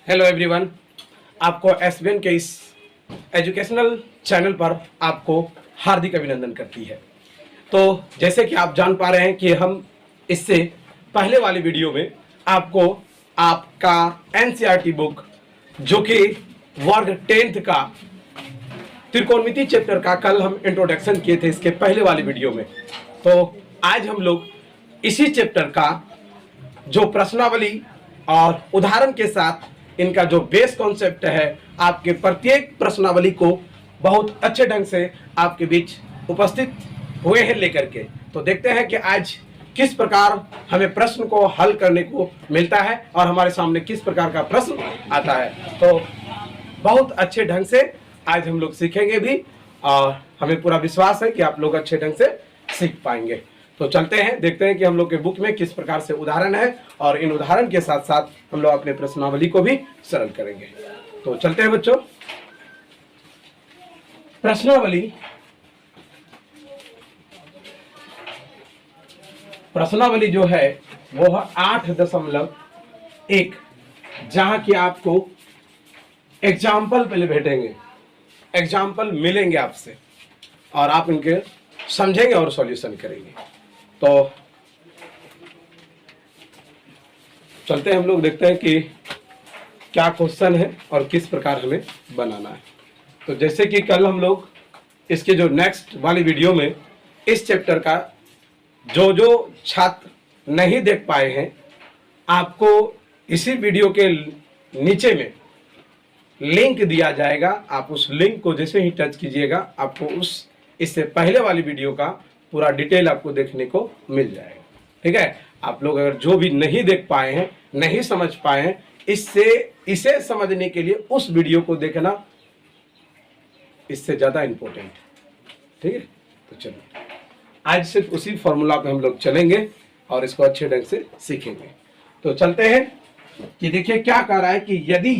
Hello everyone, आपको SBN के इस एजुकेशनल चैनल पर आपको हार्दिक अभिनंदन करती है। तो जैसे कि आप जान पा रहे हैं कि हम इससे पहले वाली वीडियो में आपको आपका एनसीईआरटी बुक जो कि वर्ग 10th का त्रिकोणमिति चैप्टर का कल हम इंट्रोडक्शन किए थे इसके पहले वाली वीडियो में। तो आज हम लोग इसी चैप्टर का जो प्रश्नावली और उदाहरण के साथ इनका जो बेस कॉन्सेप्ट है, आपके प्रत्येक प्रश्नावली को बहुत अच्छे ढंग से आपके बीच उपस्थित हुए हैं लेकर के। तो देखते हैं कि आज किस प्रकार हमें प्रश्न को हल करने को मिलता है और हमारे सामने किस प्रकार का प्रश्न आता है। तो बहुत अच्छे ढंग से आज हम लोग सीखेंगे भी और हमें पूरा विश्वास है कि आप लोग अच्छे ढंग से सीख पाएंगे। तो चलते हैं, देखते हैं कि हम लोग के बुक में किस प्रकार से उदाहरण है और इन उदाहरण के साथ साथ हम लोग अपने प्रश्नावली को भी सरल करेंगे। तो चलते हैं बच्चों। प्रश्नावली जो है वो है 8.1, जहां कि आपको एग्जाम्पल पहले भेटेंगे, एग्जाम्पल मिलेंगे आपसे और आप इनके समझेंगे और सॉल्यूशन करेंगे। तो चलते हैं, हम लोग देखते हैं कि क्या क्वेश्चन है और किस प्रकार हमें बनाना है। तो जैसे कि कल हम लोग इसके जो नेक्स्ट वाली वीडियो में इस चैप्टर का जो छात्र नहीं देख पाए हैं, आपको इसी वीडियो के नीचे में लिंक दिया जाएगा। आप उस लिंक को जैसे ही टच कीजिएगा आपको इससे पहले वाली वीडियो का पूरा डिटेल आपको देखने को मिल जाएगा। ठीक है, आप लोग अगर जो भी नहीं देख पाए हैं, नहीं समझ पाए हैं, इसे समझने के लिए उस वीडियो को देखना इससे ज्यादा इंपॉर्टेंट है। ठीक है, तो चलो आज सिर्फ उसी फॉर्मूला पे हम लोग चलेंगे और इसको अच्छे ढंग से सीखेंगे। तो चलते हैं कि देखिए क्या कह रहा है कि यदि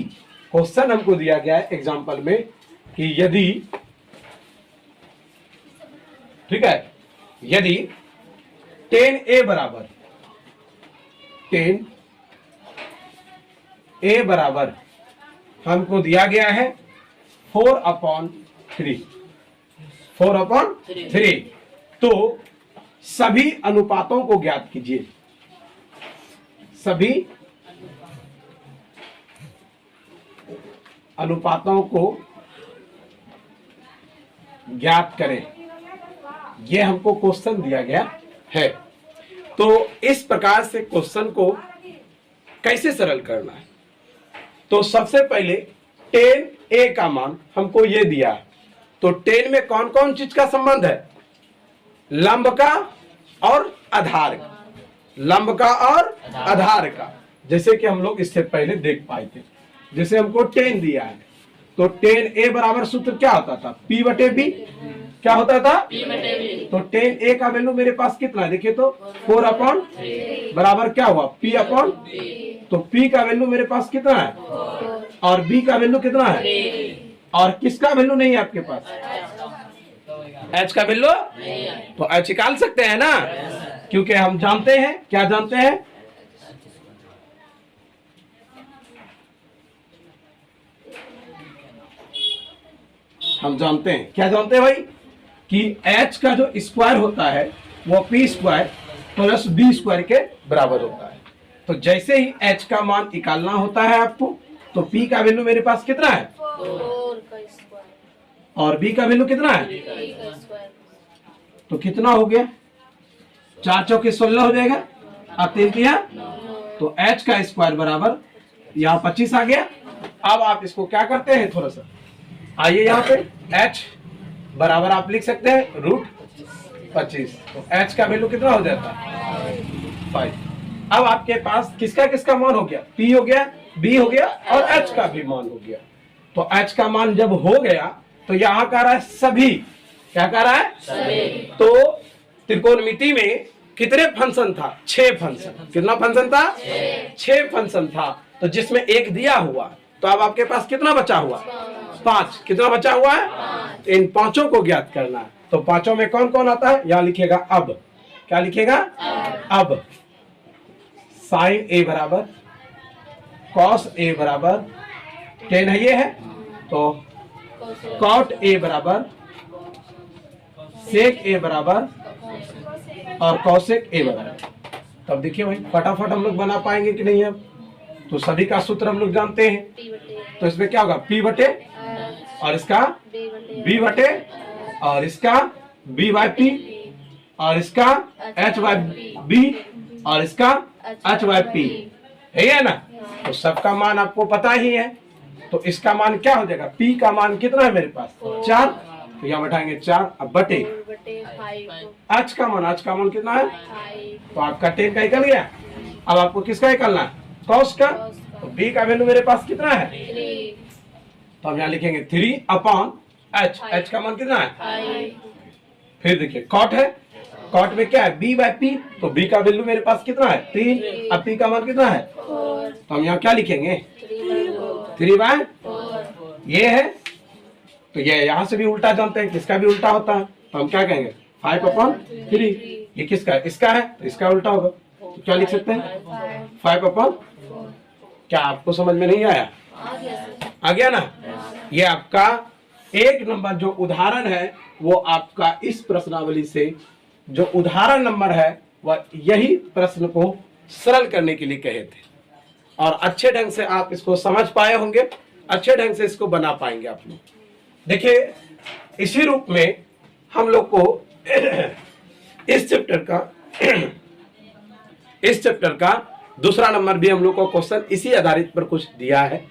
क्वेश्चन हमको दिया गया है एग्जाम्पल में कि यदि, ठीक है, यदि 10a बराबर हमको दिया गया है 4/3, तो सभी अनुपातों को ज्ञात कीजिए। सभी अनुपातों को ज्ञात करें, यह हमको क्वेश्चन दिया गया है। तो इस प्रकार से क्वेश्चन को कैसे सरल करना है, तो सबसे पहले 10a का मान हमको ये दिया है। तो 10 में कौन कौन चीज का संबंध है? लंब का और आधार का, लंब का और आधार का। जैसे कि हम लोग इससे पहले देख पाए थे, जैसे हमको 10 दिया है तो 10a बराबर सूत्र क्या होता था? P/B। क्या होता था? P/B। तो 10a का वैल्यू मेरे पास कितना है? देखिए तो 4/3 बराबर क्या हुआ? P/B। तो P का वैल्यू मेरे पास कितना है 4 और B का वैल्यू कितना है 3। और किसका वैल्यू नहीं है आपके पास? H का वैल्यू तो H निकाल सकते हैं ना, क्योंकि हम जानते हैं, क्या जानते हैं? हम जानते हैं, क्या जानते हैं भाई? कि H का जो स्क्वायर होता है वो P² प्लस B² के बराबर होता है। तो जैसे ही H का मान निकालना होता है आपको, तो P का वैल्यू मेरे पास कितना है 4 का स्क्वायर और B का वैल्यू कितना है 3 का स्क्वायर। तो कितना हो गया? 4 चौके 16 हो जाएगा और 3 तिया, तो H का स्क्वायर बराबर यहाँ 25 आ गया। अब आप इसको क्या करते हैं, थोड़ा सा आइए यहाँ पे, H बराबर आप लिख सकते हैं √25। तो H का वैल्यू कितना हो जाता है 5। अब आपके पास किसका किसका मान हो गया? P हो गया, B हो गया और H का भी मान हो गया। तो H का मान जब हो गया तो यहाँ कह रहा है सभी, क्या कह रहा है? सभी। तो त्रिकोणमिति में कितने फंक्शन था? 6 फंक्शन। कितना फंक्शन था? 6 फंक्शन था। तो जिसमें एक दिया हुआ, तो अब आपके पास कितना बचा हुआ? 5। कितना बचा हुआ है? 5। इन पांचों को ज्ञात करना है। तो पांचों में कौन कौन आता है? यहाँ लिखेगा अब, क्या लिखेगा? अब sin a बराबर कॉस ए बराबर टेन है, ये है तो कॉट ए बराबर सेक ए बराबर और कॉसेक ए बराबर। तब देखिए भाई फटाफट हम लोग बना पाएंगे कि नहीं। अब तो सभी का सूत्र हम लोग जानते हैं, तो इसमें क्या होगा P बटे और इसका B बटे और इसका B बाई P और इसका H बाई B और इसका H बाई P है ना। तो सबका मान आपको पता ही है, तो इसका मान क्या हो जाएगा, P का मान कितना है मेरे पास 4, तो यहाँ बैठाएंगे 4 अब बटे H का मान कितना है, तो आपका 10 का निकल गया। अब आपको किसका निकलना है, कॉस का। तो B का वैल्यू मेरे पास कितना है, तो हम यहाँ लिखेंगे 3 अपॉन H, H का मान कितना है। फिर देखिए कॉट है, कॉट में क्या है B बाई P, तो B का वैल्यू मेरे पास कितना है 3, अब P का मान कितना है, तो हम यहाँ क्या लिखेंगे 3 बाय ये है, तो ये यहाँ से भी उल्टा जानते हैं, किसका भी उल्टा होता है, तो हम क्या कहेंगे 5 अपॉन 3। ये किसका है, इसका है, तो इसका उल्टा होगा, तो क्या लिख सकते हैं 5 अपॉन। क्या आपको समझ में नहीं आया, आ गया ना। ये आपका 1 नंबर जो उदाहरण है वो आपका इस प्रश्नावली से जो उदाहरण नंबर है वह यही प्रश्न को सरल करने के लिए कहे थे, और अच्छे ढंग से आप इसको समझ पाए होंगे, अच्छे ढंग से इसको बना पाएंगे आप लोग। देखिए इसी रूप में हम लोग को इस चैप्टर का दूसरा नंबर भी हम लोग को क्वेश्चन इसी आधारित पर कुछ दिया है।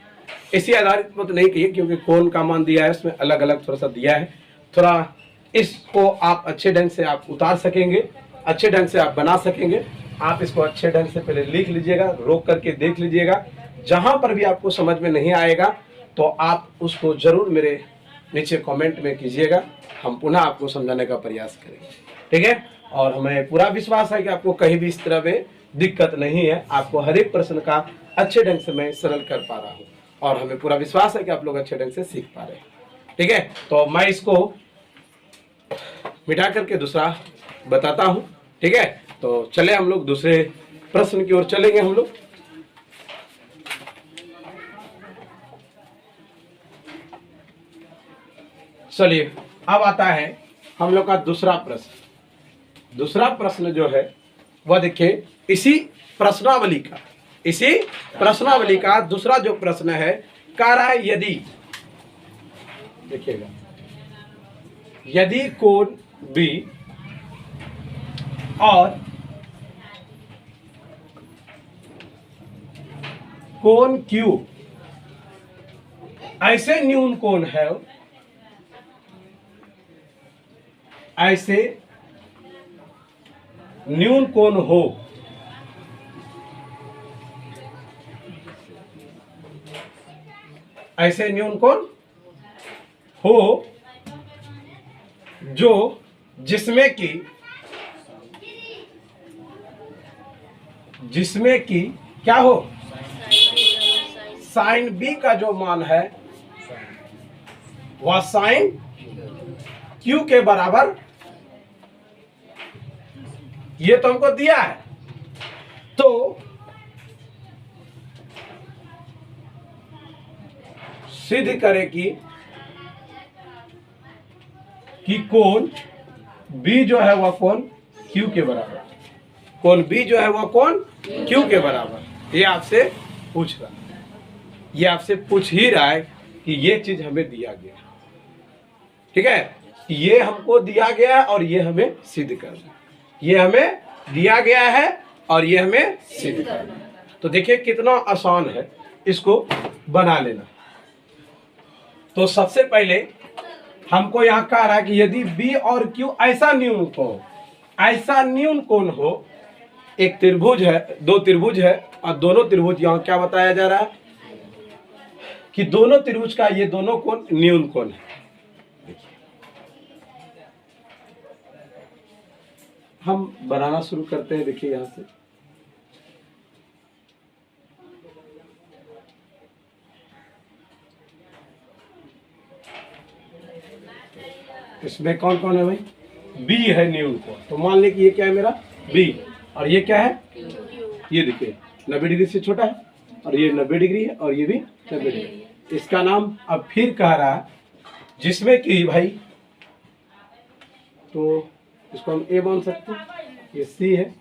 इसी आधारित पर तो नहीं कहिए, क्योंकि कौन का मान दिया है उसमें अलग अलग थोड़ा सा दिया है, थोड़ा इसको आप अच्छे ढंग से आप उतार सकेंगे, अच्छे ढंग से आप बना सकेंगे। आप इसको अच्छे ढंग से पहले लिख लीजिएगा, रोक करके देख लीजिएगा, जहां पर भी आपको समझ में नहीं आएगा तो आप उसको जरूर मेरे नीचे कमेंट में कीजिएगा, हम पुनः आपको समझाने का प्रयास करेंगे, ठीक है। और हमें पूरा विश्वास है कि आपको कहीं भी इस तरह में दिक्कत नहीं है, आपको हर एक प्रश्न का अच्छे ढंग से मैं सरल कर पा रहा हूँ, और हमें पूरा विश्वास है कि आप लोग अच्छे ढंग से सीख पा रहे हैं, ठीक है। तो मैं इसको मिटा करके दूसरा बताता हूँ, ठीक है। तो चले हम लोग दूसरे प्रश्न की ओर चलेंगे हम लोग। चलिए अब आता है हम लोग का दूसरा प्रश्न। दूसरा प्रश्न जो है वह देखिए इसी प्रश्नावली का दूसरा जो प्रश्न है, कह रहा है यदि, देखिएगा, यदि कोण B और कोण Q ऐसे न्यून कोण है, ऐसे न्यून कोण हो, ऐसे न्यून कोण हो जो जिसमें कि क्या हो, साइन B का जो मान है वह साइन Q के बराबर, ये तो हमको दिया है। तो सिद्ध करे कि कोण B जो है वह कोण Q के बराबर, कोण B जो है वह कोण Q के बराबर। ये आपसे पूछ रहा है, ये आपसे पूछ ही रहा है कि ये चीज हमें दिया गया, ठीक है। ये हमको दिया गया है और ये हमें सिद्ध करना है, ये हमें दिया गया है और ये हमें सिद्ध करना है। तो देखिए कितना आसान है इसको बना लेना। तो सबसे पहले हमको यहाँ कह रहा है कि यदि B और Q ऐसा न्यून कोण हो, एक त्रिभुज है, दो त्रिभुज है, और दोनों त्रिभुज यहाँ क्या बताया जा रहा है कि दोनों त्रिभुज का ये दोनों कोण न्यून कोण है। हम बनाना शुरू करते हैं, देखिए यहां से इसमें कौन कौन है भाई, B है न्यून कोण, तो मान ले कि ये क्या है मेरा B, और ये क्या है, ये देखिए 90 डिग्री से छोटा है, और ये 90 डिग्री है और ये भी 90 डिग्री। इसका नाम अब फिर कह रहा है, जिसमें कि भाई, तो इसको हम ए मान सकते हैं, ये सी है,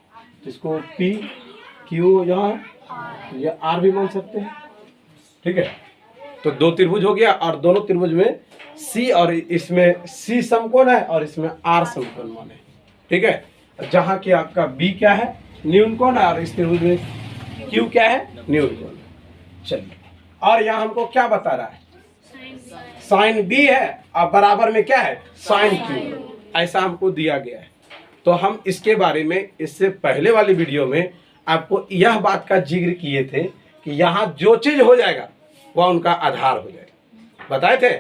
इसको पी क्यू यहाँ है, ये आर भी मान सकते हैं। ठीक है, तो दो त्रिभुज हो गया और दोनों त्रिभुज में सी, और इसमें सी समकोण है और इसमें आर समकोण मान है। ठीक है, जहाँ की आपका बी क्या है, न्यून कोण है, और इस त्रिभुज में क्यू क्या है, न्यून कोण है। चलिए, और यहाँ हमको क्या बता रहा है, साइन बी है और बराबर में क्या है, साइन क्यू, ऐसा हमको दिया गया है। तो हम इसके बारे में इससे पहले वाली वीडियो में आपको यह बात का जिक्र किए थे कि यहाँ जो चीज हो जाएगा वह उनका आधार हो जाएगा। बताए थे,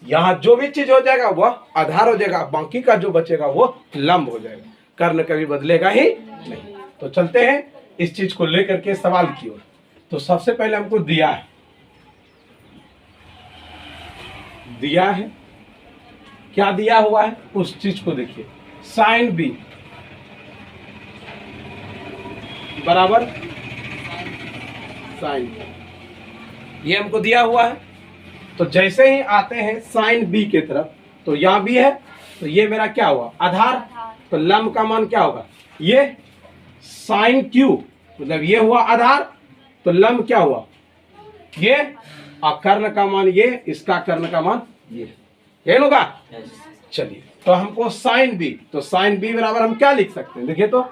यहाँ जो भी चीज हो जाएगा वह आधार हो जाएगा, बाकी का जो बचेगा वो लंब हो जाएगा, कर्ण कभी बदलेगा ही नहीं। तो चलते हैं इस चीज को लेकर के सवाल की ओर। तो सबसे पहले हमको दिया है, क्या दिया हुआ है उस चीज को देखिए, साइन बी बराबर साइन, ये हमको दिया हुआ है। तो जैसे ही आते हैं साइन बी के तरफ, तो यहाँ भी है, तो ये मेरा क्या हुआ, आधार, तो लंब का मान क्या होगा, ये साइन क्यू, मतलब ये हुआ आधार, तो लंब क्या हुआ, ये, और कर्ण का मान ये, इसका कर्ण का मान ये होगा। चलिए, तो हमको साइन बी, तो साइन बी बराबर हम क्या लिख सकते हैं, देखिए तो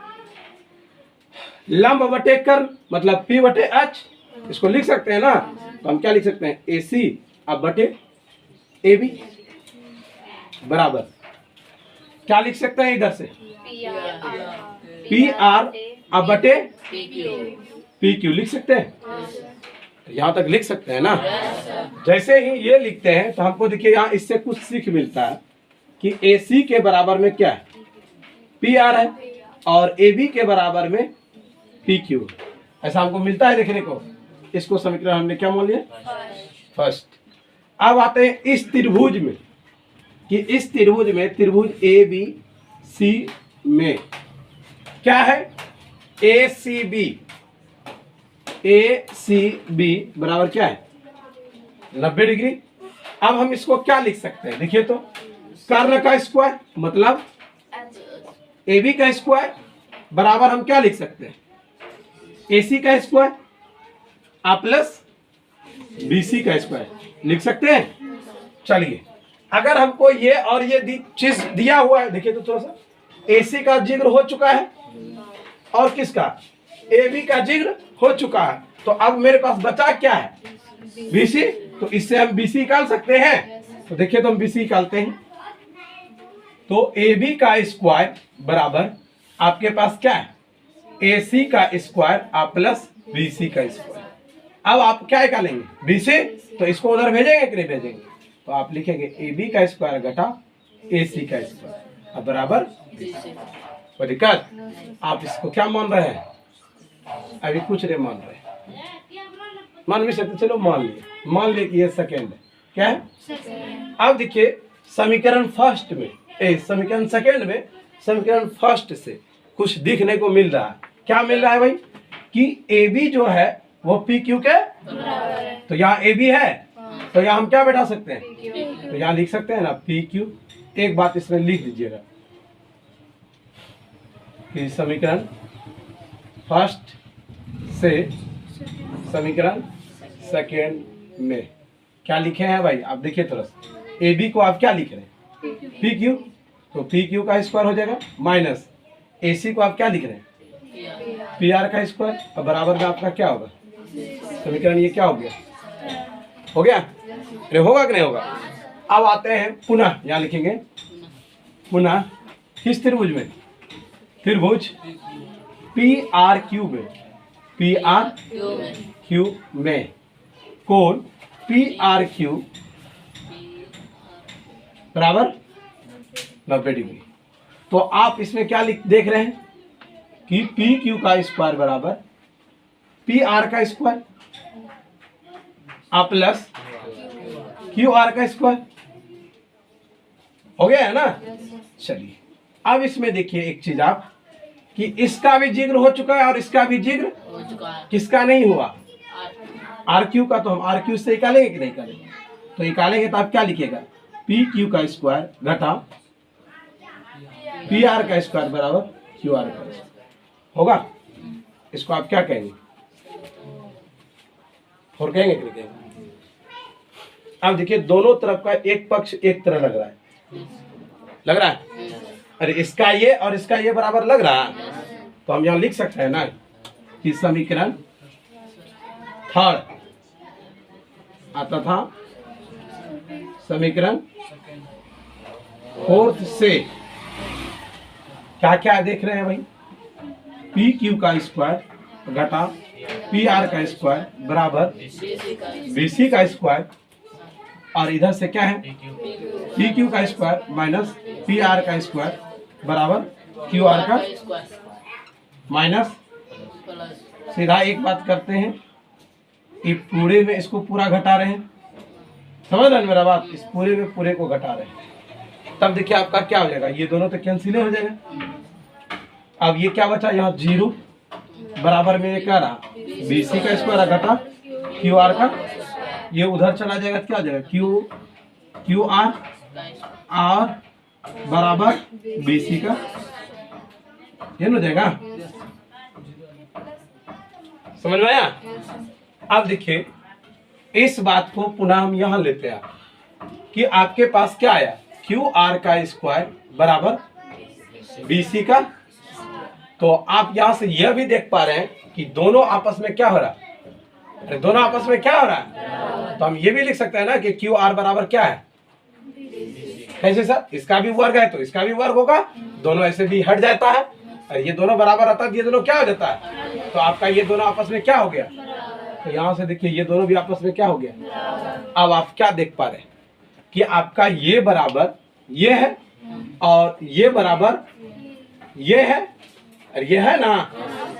लंब बटे कर्ण, मतलब पी बटे एच, इसको लिख सकते हैं ना। तो हम क्या लिख सकते हैं, ए सी अब बटे ए बी बराबर क्या लिख सकते हैं, इधर से पी आर अब बटे पी क्यू लिख सकते हैं। यहाँ तक लिख सकते हैं ना। जैसे ही ये लिखते हैं तो हमको देखिए यहाँ इससे कुछ सीख मिलता है कि ए सी के बराबर में क्या है, पी आर है, और ए बी के बराबर में पी क्यू, ऐसा हमको मिलता है देखने को। इसको समीकरण हमने क्या मान लिया, फर्स्ट। अब आते हैं इस त्रिभुज में, कि इस त्रिभुज में, त्रिभुज ए बी सी में क्या है, ए सी बी बराबर क्या है, 90 डिग्री। अब हम इसको क्या लिख सकते हैं, देखिए तो कर्ण का स्क्वायर, मतलब ए बी का स्क्वायर बराबर हम क्या लिख सकते हैं, ए सी का स्क्वायर आ प्लस बी सी का स्क्वायर लिख सकते हैं। चलिए, अगर हमको ये और ये चीज दिया हुआ है, देखिए तो थोड़ा सा, ए सी का जिक्र हो चुका है और किसका, ए बी का जिक्र हो चुका है, तो अब मेरे पास बचा क्या है, बी सी। तो इससे हम बी सी निकाल सकते हैं। तो देखिए तो हम बी सी निकालते हैं, तो ए बी का स्क्वायर बराबर आपके पास क्या है, ए सी का स्क्वायर आ प्लस बी सी का स्क्वायर। अब आप क्या निकालेंगे, बी सी, तो इसको उधर भेजेंगे कि नहीं भेजेंगे, तो आप लिखेंगे ए बी का स्क्वायर घटा ए सी का स्क्वायर, अब बराबर कोई दिक्कत। आप इसको क्या मान रहे हैं, अभी कुछ नहीं मान रहे, मान भी सकते, चलो मान लिए कि ये सेकेंड है, क्या है। अब देखिए समीकरण फर्स्ट में, समीकरण सेकेंड में, समीकरण फर्स्ट से कुछ दिखने को मिल रहा है। क्या मिल रहा है भाई, कि ए बी जो है वो पी क्यू के, तो यहाँ ए बी है, तो यहाँ हम क्या बैठा सकते हैं, तो यहाँ लिख सकते हैं ना पी क्यू। एक बात इसमें लिख दीजिएगा कि समीकरण फर्स्ट से समीकरण सेकेंड में क्या लिखे हैं भाई, आप देखिए थोड़ा सा, ए बी को आप क्या लिख रहे हैं, पी क्यू, तो पी क्यू का स्क्वायर हो जाएगा, माइनस ए सी को आप क्या लिख रहे हैं, पी आर का स्क्वायर, और बराबर में आपका क्या होगा, समीकरण ये क्या हो गया, अरे होगा कि नहीं होगा। अब आते हैं पुनः, यहाँ लिखेंगे पुनः किस त्रिभुज में, त्रिभुज पी आर क्यू में, पी आर क्यू में कोण पी आर क्यू बराबर 90 डिग्री। तो आप इसमें क्या देख रहे हैं कि पी क्यू का स्क्वायर बराबर पी आर का स्क्वायर आ प्लस क्यू आर का स्क्वायर हो गया है ना। चलिए अब इसमें देखिए एक चीज आप, कि इसका भी जिक्र हो चुका है और इसका भी जिक्र हो चुका है, किसका नहीं हुआ, आर क्यू का तो हम आर क्यू से निकालेंगे कि नहीं निकालेंगे? तो निकालेंगे तो आप क्या लिखिएगा, पी क्यू का स्क्वायर घटा पी आर का स्क्वायर बराबर क्यू आर का स्क्वायर होगा। इसको आप क्या कहेंगे, 4 कहेंगे कि नहीं कहेंगे? अब देखिए दोनों तरफ का एक पक्ष एक तरह लग रहा है, लग रहा है? अरे इसका ये और इसका ये बराबर लग रहा है, तो हम यहाँ लिख सकते हैं ना कि समीकरण थर्ड आता था समीकरण फोर्थ से क्या क्या देख रहे हैं भाई, पी क्यू का स्क्वायर घटा पी आर का स्क्वायर बराबर बी सी का स्क्वायर, और इधर से क्या है पी क्यू का स्क्वायर माइनस पी आर का स्क्वायर बराबर क्यू आर का माइनस। सीधा एक बात करते हैं कि पूरे में इसको पूरा घटा रहे हैं, समझ रहे हैं मेरा बात, इस पूरे में पूरे को घटा रहे हैं, तब देखिए आपका क्या हो जाएगा, ये दोनों तो कैंसिल हो जाएगा। अब ये क्या बचा, यहाँ 0 बराबर में ये क्या रहा, बी सी का स्क्वायर घटा क्यू आर का, ये उधर चला जाएगा, क्या हो जाएगा क्यू आर बराबर बी सी का, ये हो जाएगा। समझ में आया? अब देखिए इस बात को पुनः हम यहां लेते हैं कि आपके पास क्या आया, क्यू आर का स्क्वायर बराबर बी सी का। तो आप यहां से यह भी देख पा रहे हैं कि दोनों आपस में क्या हो रहा है, दोनों आपस में क्या हो रहा है, तो हम ये भी लिख सकते हैं ना कि क्यू आर बराबर क्या है, कैसे सर, इसका भी वर्ग है तो इसका भी वर्ग होगा, दोनों ऐसे भी हट जाता है, और ये दोनों बराबर आता है, ये दोनों क्या हो जाता है, तो आपका ये दोनों आपस में क्या हो गया, तो यहां से देखिए ये दोनों भी आपस में क्या हो गया। अब आप क्या देख पा रहे हैं कि आपका ये बराबर ये है और ये बराबर ये है, और ये है ना।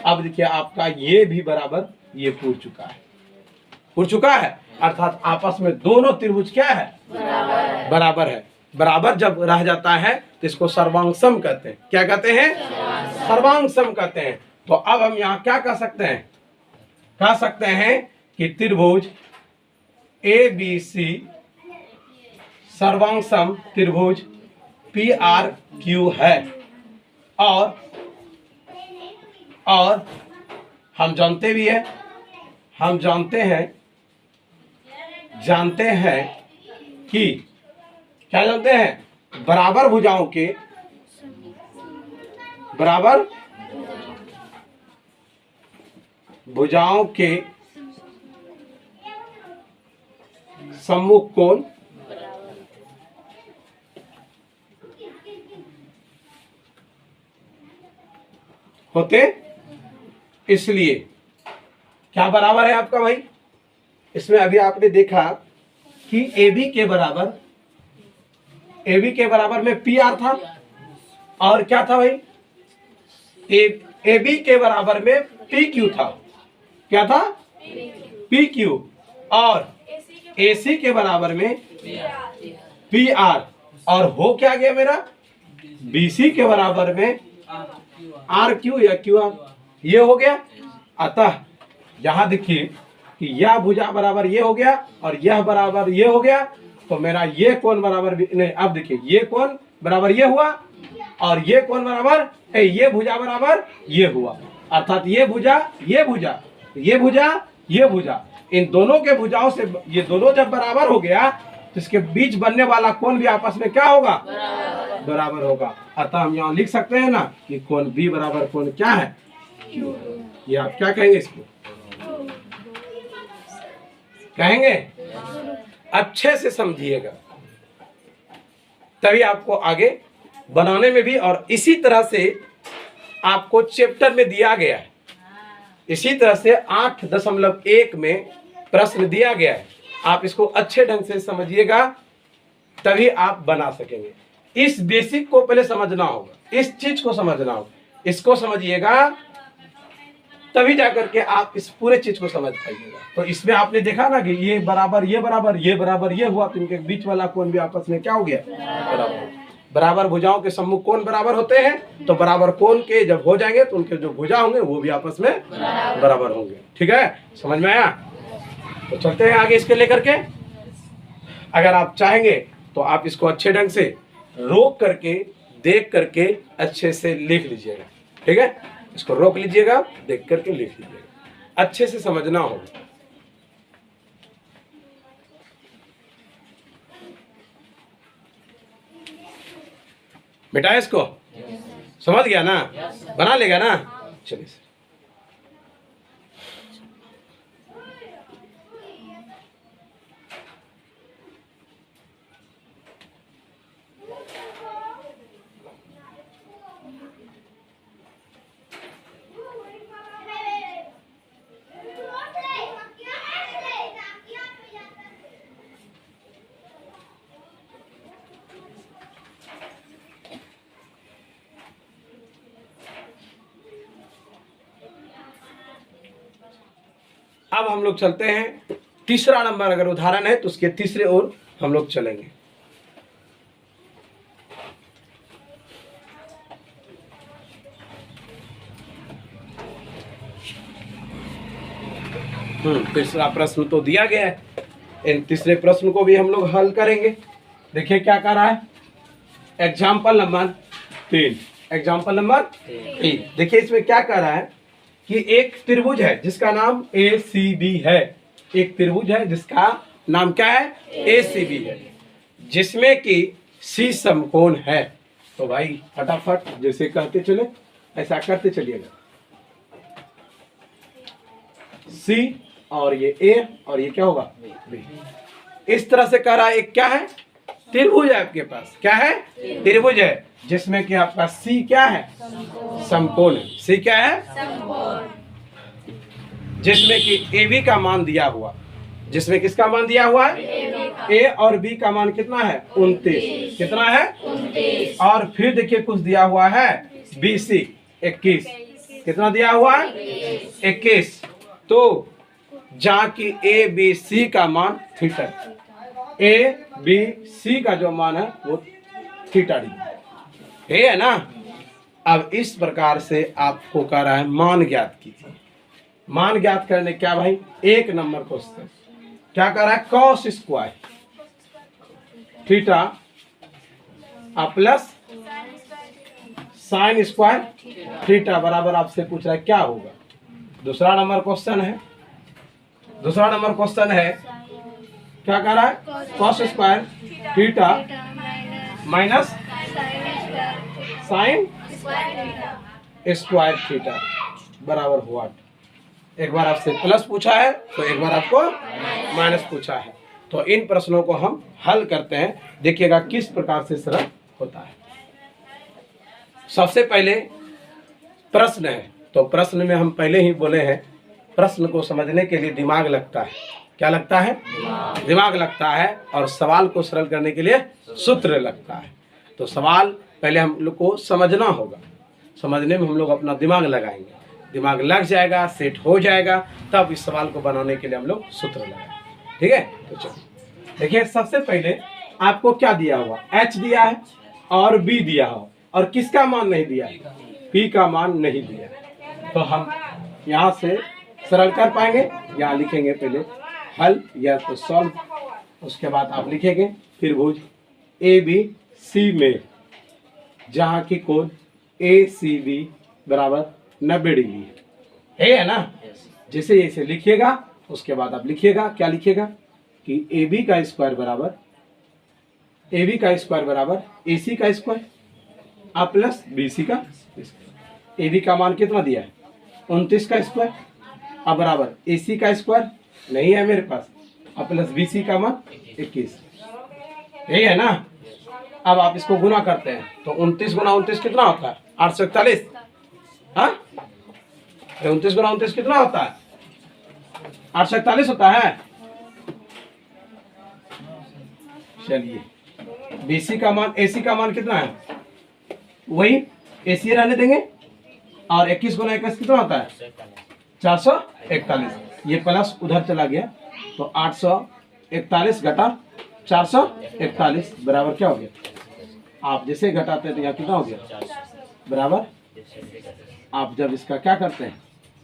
अब देखिए आपका ये भी बराबर ये पूर चुका है, अर्थात आपस में दोनों त्रिभुज क्या है, बराबर है। बराबर जब रह जाता है तो इसको सर्वांग सम कहते हैं, क्या कहते हैं, सर्वांग सम कहते हैं। तो अब हम यहाँ क्या कह सकते हैं कि त्रिभुज ए बी सी सर्वांग सम त्रिभुज पी आर क्यू है, और हम जानते भी हैं, हम जानते हैं कि क्या जानते हैं, बराबर भुजाओं के सम्मुख कोण होते, इसलिए क्या बराबर है आपका भाई, इसमें अभी आपने देखा कि AB के बराबर में PR था, और क्या था भाई, AB के बराबर में PQ था, क्या था PQ, और AC के बराबर में PR, और हो क्या गया मेरा BC के बराबर में RQ या QR, ये हो गया। अतः यहां देखिए कि यह भुजा बराबर ये हो गया और यह बराबर ये हो गया, तो मेरा ये कोण बराबर नहीं, अब देखिए ये कोण बराबर ये हुआ और ये कोण बराबर ये भुजा बराबर ये हुआ, अर्थात ये भुजा इन दोनों के भुजाओं से ये दोनों जब बराबर हो गया तो इसके बीच बनने वाला कोण भी आपस में क्या होगा, बराबर होगा। अतः हम यहाँ लिख सकते हैं ना कि कोण B बराबर कोण क्या है, ये आप क्या कहेंगे, इसको कहेंगे, अच्छे से समझिएगा, तभी आपको आगे बनाने में भी, और इसी तरह से आपको चैप्टर में दिया गया है, इसी तरह से 8.1 में प्रश्न दिया गया है, आप इसको अच्छे ढंग से समझिएगा तभी आप बना सकेंगे। इस बेसिक को पहले समझना होगा, इस चीज को समझना होगा, इसको समझिएगा तभी जाकर के आप इस पूरे चीज को समझ पाइएगा। तो इसमें आपने देखा ना कि ये बराबर ये हुआ, तो इनके बीच वाला कोण भी आपस में क्या हो गया, बराबर भुजाओं के सम्मुख कोण बराबर होते हैं, तो बराबर कोण के जब हो जाएंगे तो उनके जो भुजा होंगे वो भी आपस में बराबर होंगे। ठीक है, समझ में आया। तो चलते हैं आगे इसके लेकर के। अगर आप चाहेंगे तो आप इसको अच्छे ढंग से रोक करके देख करके अच्छे से लिख लीजिएगा, ठीक है। इसको रोक लीजिएगा, देख करके लिख लीजिएगा, अच्छे से समझना होगा। बेटा इसको समझ गया ना, बना लेगा ना। चलिए सर, अब हम लोग चलते हैं तीसरा नंबर। अगर उदाहरण है तो उसके तीसरे ओर हम लोग चलेंगे। तीसरा प्रश्न तो दिया गया है, इन तीसरे प्रश्न को भी हम लोग हल करेंगे। देखिए क्या कर रहा है, एग्जाम्पल नंबर 3। एग्जाम्पल नंबर 3 देखिए इसमें क्या कर रहा है कि एक त्रिभुज है जिसका नाम ACB है। एक त्रिभुज है जिसका नाम क्या है, ACB है, जिसमें कि C समकोण है। तो भाई फटाफट जैसे कहते चले ऐसा करते चलिएगा। C और ये A और ये क्या होगा B। इस तरह से कह रहा है, एक क्या है, त्रिभुज है आपके पास। क्या है, त्रिभुज है जिसमें कि आपका C क्या है, समकोण है। C क्या है, जिसमें कि AB का मान दिया हुआ, जिसमें किसका मान दिया हुआ है, A और B का मान कितना है, 29। कितना है, 29। और फिर देखिए कुछ दिया हुआ है BC 21। कितना दिया हुआ है, 21। तो जहाँ की ABC का मान थीटा, ABC का जो मान है वो थीटा डिग्री है ना। अब इस प्रकार से आपको कह रहा है मान ज्ञात कीजिए। मान ज्ञात करने क्या भाई, एक नंबर क्वेश्चन क्या कर रहा है, cos square theta plus sine square theta बराबर आपसे पूछ रहा है क्या होगा। दूसरा नंबर क्वेश्चन है, दूसरा नंबर क्वेश्चन है क्या कर रहा है, cos square theta minus sine square theta बराबर व्हाट। एक बार आपसे प्लस पूछा है तो एक बार आपको माइनस पूछा है। तो इन प्रश्नों को हम हल करते हैं, देखिएगा किस प्रकार से सरल होता है। सबसे पहले प्रश्न है, तो प्रश्न में हम पहले ही बोले हैं प्रश्न को समझने के लिए दिमाग लगता है। क्या लगता है, दिमाग लगता है। और सवाल को सरल करने के लिए सूत्र लगता है। तो सवाल पहले हम लोग को समझना होगा, समझने में हम लोग अपना दिमाग लगाएंगे, दिमाग लग जाएगा, सेट हो जाएगा, तब इस सवाल को बनाने के लिए हम लोग सूत्र लगाएंगे। ठीक है, तो चलिए देखिए सबसे पहले आपको क्या दिया हुआ, H दिया है और B दिया हो, और किसका मान नहीं दिया, P का मान नहीं दिया। तो हम यहाँ से सरल कर पाएंगे। यहाँ लिखेंगे पहले हल या तो सॉल्व, उसके बाद आप लिखेंगे त्रिभुज ABC में जहाँ की कोण ACB बराबर 90 डिग्री है ना। जैसे इसे लिखिएगा उसके बाद आप लिखिएगा, क्या लिखिएगा कि AB का स्क्वायर बराबर AC का स्क्वायर प्लस BC का स्क्वायर। AB का मान कितना दिया है, 29 का स्क्वायर, अब बराबर AC का स्क्वायर नहीं है मेरे पास, प्लस BC का मान 21, यही है ना। अब आप इसको गुना करते हैं तो 29 गुना 29 कितना होता है, 841। हाँ, 29 गुना 29 कितना होता है, 841 होता है। चलिए BC का मान, AC का मान कितना है, वही AC रहने देंगे, और 21 गुना 21 कितना होता है, 441। ये प्लस उधर चला गया तो 841 घटा 441 बराबर क्या हो गया, आप जैसे घटाते हैं तो यहाँ कितना हो गया बराबर, आप जब इसका क्या करते हैं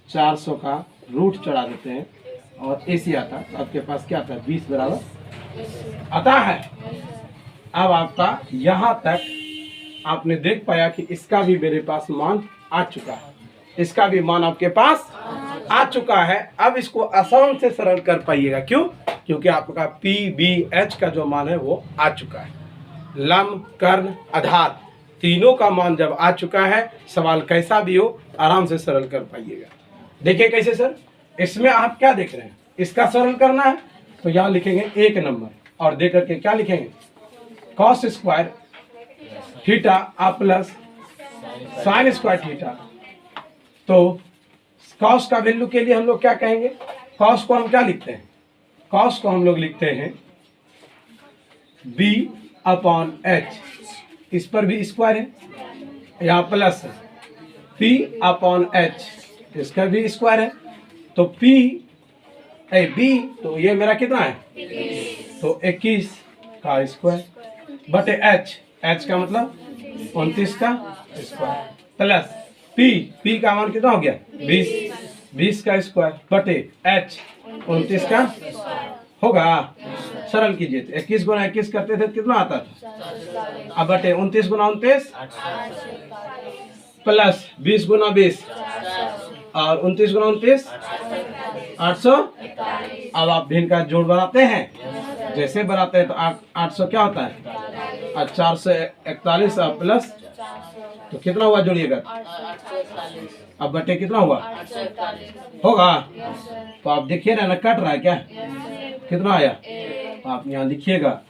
400 का रूट चढ़ा देते हैं और AC आता है, तो आपके पास क्या आता है 20 बराबर आता है। अब आपका यहाँ तक आपने देख पाया कि इसका भी मेरे पास मान आ चुका है, इसका भी मान आपके पास आ चुका है। अब इसको आसान से सरल कर पाइएगा, क्यों? क्योंकि आपका PBH का जो मान है वो आ चुका है। लंब, कर्ण, आधार तीनों का मान जब आ चुका है, सवाल कैसा भी हो आराम से सरल कर पाइएगा। देखिए कैसे सर, इसमें आप क्या देख रहे हैं, इसका सरल करना है तो यहाँ लिखेंगे 1 नंबर और दे करके क्या लिखेंगे cos स्क्वायर थीटा आ प्लस साइन स्क्वायर थीटा। तो cos का वैल्यू के लिए हम लोग क्या कहेंगे, cos को हम क्या लिखते हैं, cos को हम लोग लिखते हैं B/H, इस पर भी स्क्वायर है, यहाँ प्लस है P/H, इसका भी स्क्वायर है, तो B तो ये मेरा कितना है, तो 21 का स्क्वायर बटे H का मतलब 29 का स्क्वायर प्लस P का मान कितना हो गया 20 का स्क्वायर बटे H 29 का होगा। सरल कीजिए, तो 21 गुना 21 करते थे कितना आता था, अब बटे 29 गुना 29 प्लस 20 गुना 20 और 29 गुना 29 800। अब आप भिन्न का जोड़ बनाते हैं, जैसे बनाते हैं तो 800 क्या होता है और 441 और प्लस तो कितना हुआ जोड़िएगा, अब बटे कितना हुआ होगा। तो आप देखिए ना कट रहा है क्या, कितना आया, आप यहाँ लिखिएगा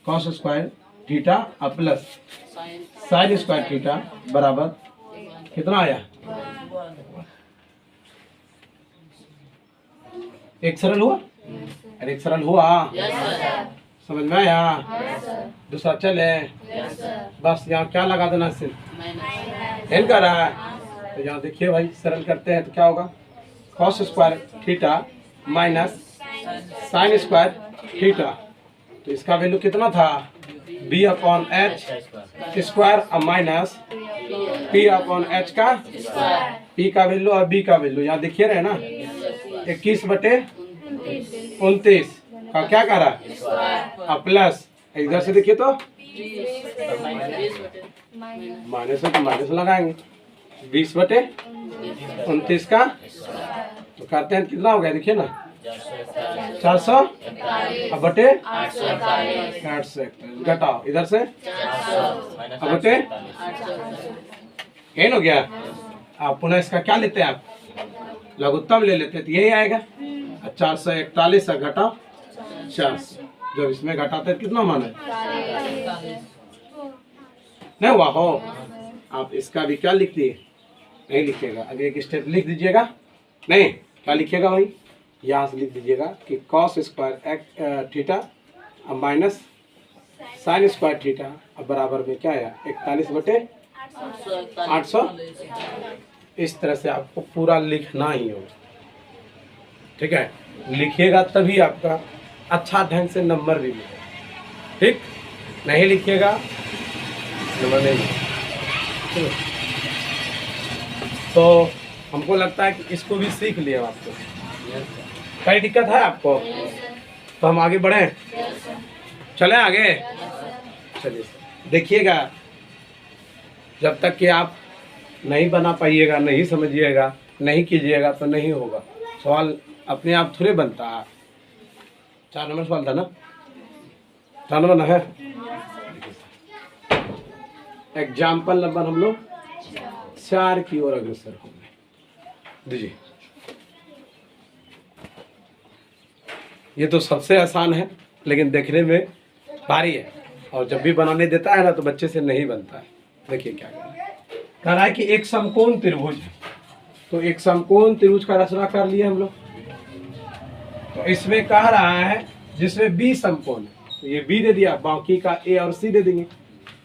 cos स्क्वायर थीटा और प्लस साइन स्क्वायर थीटा बराबर कितना आया, एक सरल हुआ, अरे एक सरल हुआ, समझ में आया, दूसरा चले, बस यहाँ क्या लगा देना सिर्फ एन कर रहा है। तो यहाँ देखिए भाई सरल करते हैं तो क्या होगा, cos square theta minus sine square theta, तो इसका वैल्यू कितना था B/H स्क्वायर और माइनस P/H का P का वैल्यू और B का वैल्यू यहाँ देखिए रहे ना 21 बटे 29 का क्या करा और प्लस इधर से देखिए तो माइनस है तो माइनस लगाएंगे 20 बटे 29 का, तो करते हैं कितना हो गया देखिए ना 400 बटे 841 घटाओ इधर से बटे एन हो गया। आप पुनः इसका क्या लेते हैं, आप लघुत्तम ले लेते हैं तो यही आएगा 441 घटाओ 400, जब इसमें घटाते हैं कितना मान है नहीं हुआ हो, आप इसका भी क्या लिख दिए नहीं लिखिएगा, अभी एक स्टेप लिख दीजिएगा, नहीं क्या लिखिएगा भाई यहाँ से लिख दीजिएगा कि cos square theta minus sine square theta बराबर में क्या आया 41 बटे 800। इस तरह से आपको पूरा लिखना ही होगा, ठीक है, लिखिएगा तभी आपका अच्छा ढंग से नंबर भी मिलेगा, ठीक, नहीं लिखिएगा नंबर नहीं मिलेगा। तो हमको लगता है कि इसको भी सीख लिया आपको, कई दिक्कत है आपको, तो हम आगे बढ़ें, चलें आगे, चलिए देखिएगा, जब तक कि आप नहीं बना पाइएगा, नहीं समझिएगा, नहीं कीजिएगा तो नहीं होगा, सवाल अपने आप थोड़े बनता है। 4 नंबर सवाल था ना, 4 नंबर ना है, एग्जाम्पल नंबर हम लोग 4 की ओर अग्रसर होंगे। दीजिए, ये तो सबसे आसान है लेकिन देखने में भारी है, और जब भी बनाने देता है ना तो बच्चे से नहीं बनता है। देखिए क्या कह रहा है कि एक समकोण त्रिभुज है, तो एक समकोण त्रिभुज का रचना कर लिए हम लोग, तो इसमें कह रहा है जिसमें बी समकोण है, तो ये बी दे दिया, बाकी का ए और सी दे देंगे,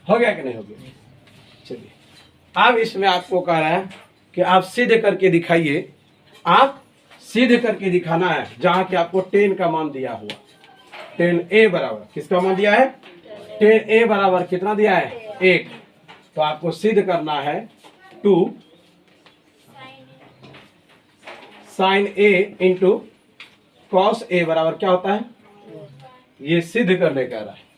हो गया कि नहीं हो गया। चलिए अब इसमें आपको कह रहा है कि आप सीधे करके दिखाइए, आप सीधे करके दिखाना है जहां कि आपको 10 का मान दिया हुआ, 10a बराबर किसका मान दिया है, 10a बराबर कितना दिया है 1, तो आपको सिद्ध करना है 2 sin a into cos a बराबर क्या होता है, ये सिद्ध करने कह रहा है।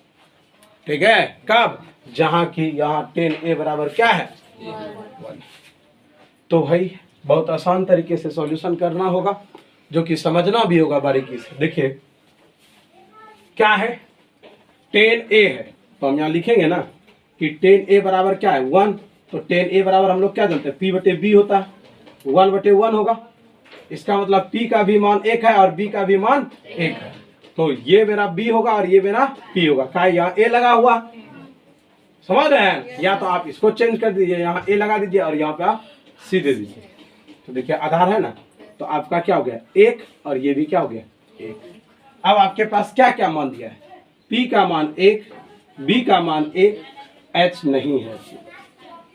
ठीक है, कब, जहां की यहाँ tan a बराबर क्या है 1। तो भाई बहुत आसान तरीके से सॉल्यूशन करना होगा, जो कि समझना भी होगा बारीकी से। देखिए क्या है, tan a है, तो हम यहाँ लिखेंगे ना कि tan a बराबर क्या है 1। तो tan a बराबर हम लोग क्या जानते हैं, p बटे b होता है, 1 बटे 1 होगा। इसका मतलब p का भी मान 1 है और b का भी मान 1 है। तो ये मेरा b होगा और ये मेरा p होगा। क्या यहाँ a लगा हुआ, समझ रहे हैं? या तो आप इसको चेंज कर दीजिए, यहाँ a लगा दीजिए और यहाँ पे आप c दे दीजिए। तो देखिए आधार है ना, तो आपका क्या हो गया 1 और ये भी क्या हो गया 1। अब आपके पास क्या क्या मान दिया है, p का मान 1, b का मान 1, h नहीं है।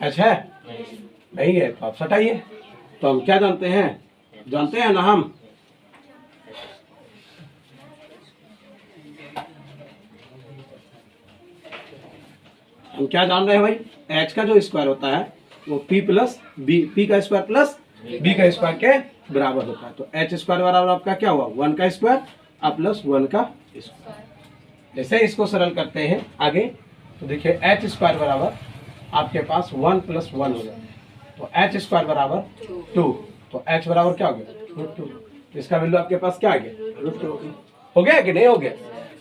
h है नहीं है, तो आप हटाइए। तो हम क्या जानते हैं ना, हम क्या जान रहे हैं भाई, h का जो स्क्वायर होता है वो p प्लस b, p का स्क्वायर प्लस b का स्क्वायर के बराबर होता है। तो h स्क्वायर बराबर आपका क्या हुआ 1 का स्क्वायर और प्लस 1 का स्क्वायर। जैसे इसको सरल करते हैं आगे, तो देखिए h स्क्वायर बराबर आपके पास 1 प्लस 1 हो जाता है। तो h स्क्वायर बराबर 2, तो h बराबर क्या हो गया √2। इसका वैल्यू आपके पास क्या आ गया √2 हो गया कि नहीं हो गया।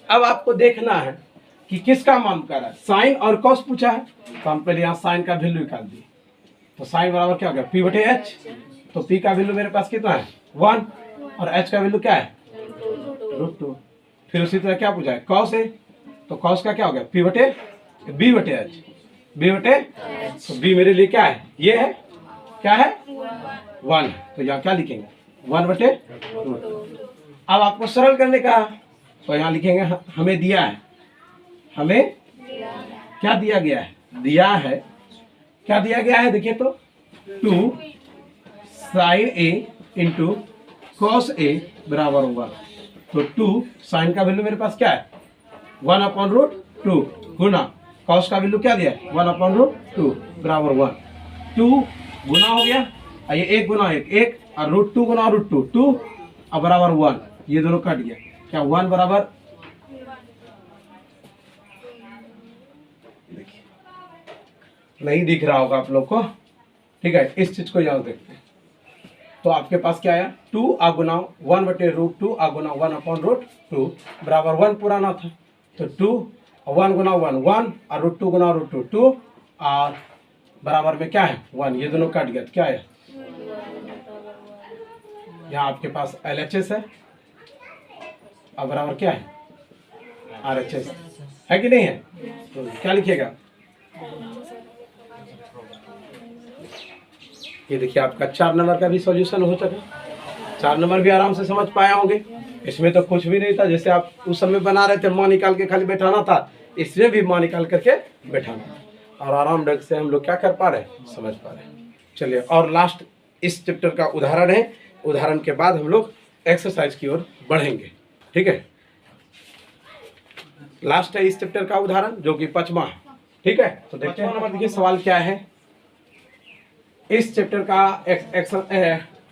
अब आपको देखना है कि किसका मान कर रहा है, साइन और कॉस पूछा है, तो हम पहले यहाँ साइन का वैल्यू निकाल दिए। तो साइन बराबर क्या हो गया p बटे h। तो p का वैल्यू मेरे पास कितना है 1 और h का वैल्यू क्या है √2। फिर उसी तरह क्या पूछा है कॉस है, तो कॉस का क्या हो गया p बटे b बटे h, b बटे, तो b मेरे लिए क्या है, ये है क्या है 1। तो यहाँ क्या लिखेंगे 1 बटे √2। अब आपको सरल करने का, तो यहाँ लिखेंगे हमें दिया है, हमें क्या दिया गया है, क्या दिया गया है देखिए, तो 2 sine a into cos a बराबर होगा। तो 2 साइन का वैल्यू मेरे पास क्या है 1/√2 गुना कॉस का वैल्यू क्या दिया है 1/√2 बराबर 1। 2 गुना हो गया, ये 1 गुना 1 और √2 गुना √2 2 और बराबर 1, ये दोनों कट गया। क्या 1 बराबर, देखिए नहीं दिख रहा होगा आप लोग को, ठीक है, इस चीज को याद देखते हैं। तो आपके पास क्या आया 2 गुना 1 बटे √2 गुना 1/√2 बराबर 1 पुराना था। तो 2 1 गुना 1 1 और √2 गुना √2 2 और बराबर में क्या है 1, ये दोनों कट गया। क्या है यहाँ आपके पास LHS है और बराबर क्या है RHS है कि नहीं है। तो क्या लिखिएगा, ये देखिए आपका 4 नंबर का भी सॉल्यूशन हो सके। 4 नंबर भी आराम से समझ पाए होंगे, इसमें तो कुछ भी नहीं था। जैसे आप उस समय बना रहे थे, माँ निकाल के खाली बैठाना था, इसमें भी माँ निकाल करके बैठाना और आराम ढंग से हम लोग क्या कर पा रहे हैं, समझ पा रहे हैं। चलिए और लास्ट इस चैप्टर का उदाहरण है, उदाहरण के बाद हम लोग एक्सरसाइज की ओर बढ़ेंगे। ठीक है, लास्ट है इस चैप्टर का उदाहरण जो कि 5वां है। ठीक है, तो देखते हैं नंबर देखिए सवाल क्या है। इस चैप्टर का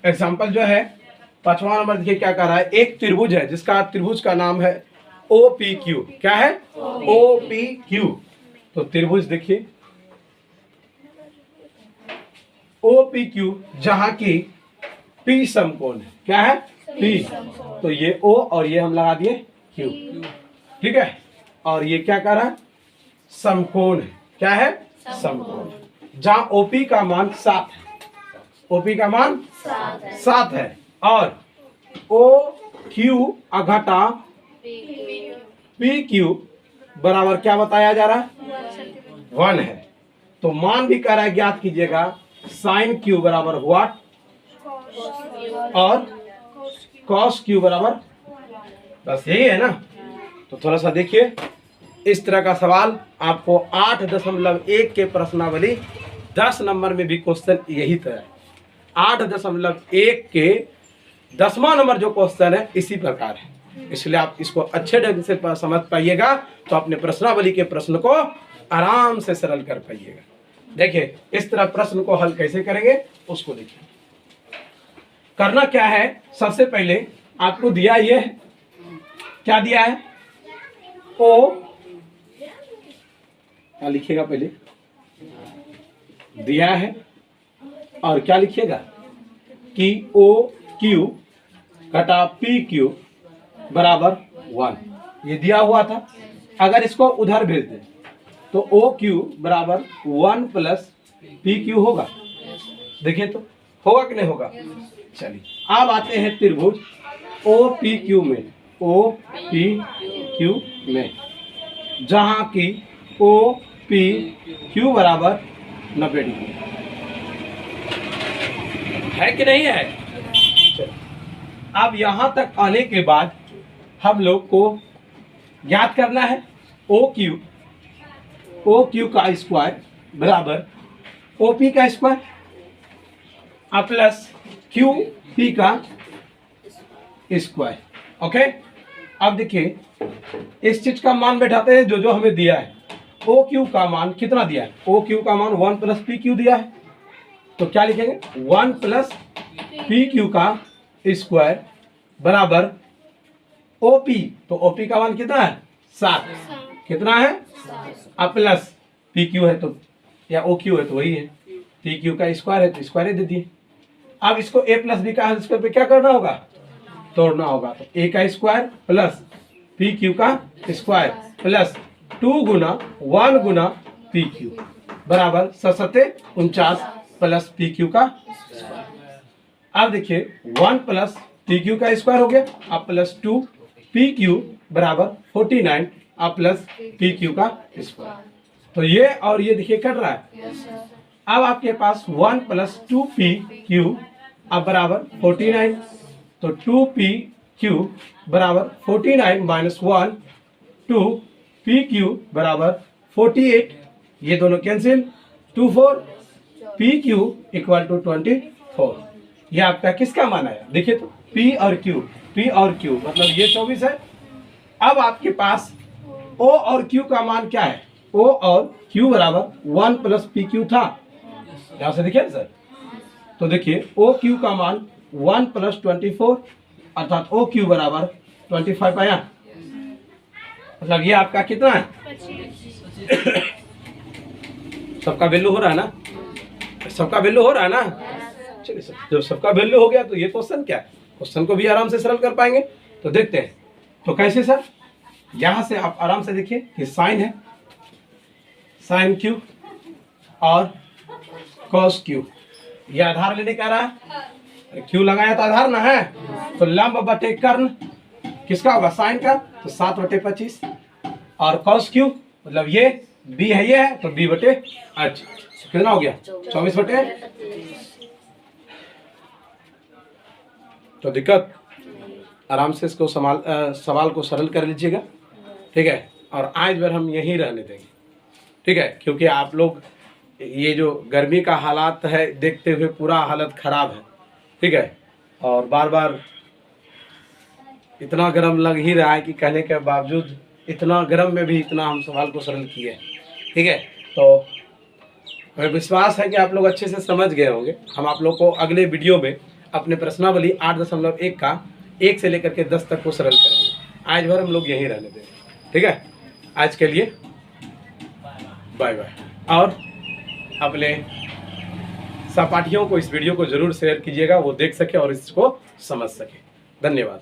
एग्जाम्पल जो है 5वां नंबर देखिए क्या कर रहा है। एक त्रिभुज है जिसका त्रिभुज का नाम है OPQ। क्या है OPQ। तो त्रिभुज देखिए OPQ जहां की P समकोण है। क्या है P, तो ये O और ये हम लगा दिए Q। ठीक है, और ये क्या कर रहा है समकोण है। क्या है समकोण, जहां OP का मान 7 है, OP का मान 7 है और OQ घटा PQ बराबर क्या बताया जा रहा है 1 है। तो मान भी कर रहा है, ज्ञात कीजिएगा साइन Q बराबर व्हाट और कॉस Q बराबर, बस यही है ना। तो थोड़ा सा देखिए, इस तरह का सवाल आपको 8.1 के प्रश्नावली 10 नंबर में भी क्वेश्चन यही तरह है। 8.1 के 10वां नंबर जो क्वेश्चन है इसी प्रकार है, इसलिए आप इसको अच्छे ढंग से समझ पाइएगा तो अपने प्रश्नावली के प्रश्न को आराम से सरल कर पाइएगा। देखिए इस तरह प्रश्न को हल कैसे करेंगे उसको देखिए। करना क्या है, सबसे पहले आपको दिया ये है, क्या दिया है, ओ, क्या लिखिएगा पहले, दिया है, और क्या लिखिएगा कि ओ क्यू घटा पी क्यू बराबर 1, ये दिया हुआ था। अगर इसको उधर भेज दें तो ओ क्यू बराबर 1 प्लस पी क्यू होगा। देखिए तो होगा कि नहीं होगा। चलिए अब आते हैं त्रिभुज ओ पी क्यू में, ओ पी क्यू में, जहां की ओ पी क्यू बराबर 90 डिग्री है कि नहीं है। चलिए अब यहां तक आने के बाद हम लोग को ज्ञात करना है ओ क्यू का स्क्वायर बराबर ओ पी का स्क्वायर प्लस क्यू पी का स्क्वायर। ओके, अब देखिए इस चीज का मान बैठाते हैं जो हमें दिया है। ओ क्यू का मान कितना दिया है, ओ क्यू का मान 1 प्लस पी क्यू दिया है, तो क्या लिखेंगे 1 प्लस पी क्यू का स्क्वायर बराबर ओपी, तो ओपी का मान कितना है 7, कितना है प्लस पी क्यू है तो, या ओ क्यू है तो वही है, पी क्यू का स्क्वायर है तो स्क्वायर दे दिए। अब इसको ए प्लस बी का स्क्वायर पे क्या करना होगा, तोड़ना होगा, तो ए का स्क्वायर प्लस पी क्यू का स्क्वायर प्लस 2 गुना 1 गुना पी क्यू बराबर 7 प्लस पी क्यू का। अब देखिए 1 प्लस पी क्यू का स्क्वायर हो गया, अब प्लस 2 पी क्यू बराबर 49 अब प्लस पी क्यू का स्क्वायर, तो ये और ये देखिए कट रहा है। अब आपके पास 1 प्लस 2 पी क्यू अब बराबर 49, तो 2 पी क्यू बराबर 49 माइनस 1 2 पी क्यू बराबर 48, ये दोनों cancel, 2 4 P Q equal to 24। ये आपका किसका मान आया, देखिए तो P और Q मतलब ये 24 है। अब आपके पास O और Q का मान क्या है, O और Q बराबर 1 प्लस पी क्यू था, यहां से देखिए सर, तो देखिए O Q का मान 1 प्लस 24 अर्थात O Q बराबर 25 आया, मतलब ये आपका कितना है सबका वैल्यू हो रहा है ना, सबका वैल्यू हो रहा है ना। चलिए सर, जब सबका वैल्यू हो गया तो ये क्वेश्चन क्या है, क्वेश्चन को भी आराम से सरल कर पाएंगे। तो देखते हैं तो कैसे सर, यहां से आप आराम से देखिए कि साइन है, साइन क्यू और कॉस क्यू, ये आधार लेने का रहा है, क्यू लगाया तो आधार ना है, तो लंब बटे कर्ण किसका होगा साइन का, तो 7/25 और कॉस क्यू मतलब ये बी है ये है तो बी बटे एच, कितना हो गया 24/। तो दिक्कत आराम से इसको सवाल को सरल कर लीजिएगा, ठीक है, और आज भर हम यहीं रहने देंगे, ठीक है, क्योंकि आप लोग ये जो गर्मी का हालात है देखते हुए पूरा हालत खराब है, ठीक है, और बार बार इतना गर्म लग ही रहा है कि कहने के बावजूद इतना गर्म में भी इतना हम सवाल को सरल किए, ठीक है। तो हमें विश्वास है कि आप लोग अच्छे से समझ गए होंगे। हम आप लोग को अगले वीडियो में अपने प्रश्नावली 8.1 का 1 से लेकर के 10 तक को सरल करेंगे। आज भर हम लोग यहीं रहने देंगे, ठीक है। आज के लिए बाय बाय, और अपने सहपाठियों को इस वीडियो को जरूर शेयर कीजिएगा, वो देख सके और इसको समझ सके। धन्यवाद।